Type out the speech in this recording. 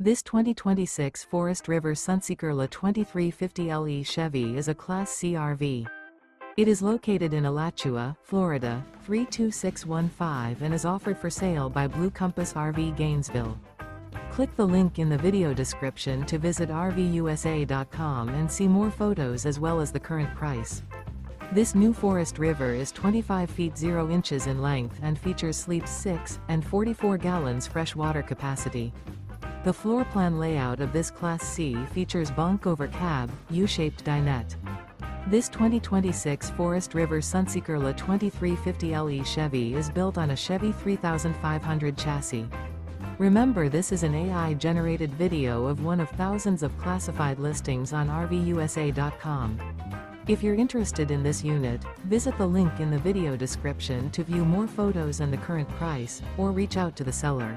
This 2026 Forest River Sunseeker La 2350LE Chevy is a Class C RV. It is located in Alachua, Florida, 32615 and is offered for sale by Blue Compass RV Gainesville. Click the link in the video description to visit RVUSA.com and see more photos as well as the current price. This new Forest River is 25 feet 0 inches in length and features sleeps 6 and 44 gallons fresh water capacity. The floor plan layout of this Class C features Bunk Over Cab, U-shaped dinette. This 2026 Forest River Sunseeker La 2350LE Chevy is built on a Chevy 3500 chassis. Remember, this is an AI-generated video of one of thousands of classified listings on RVUSA.com. If you're interested in this unit, visit the link in the video description to view more photos and the current price, or reach out to the seller.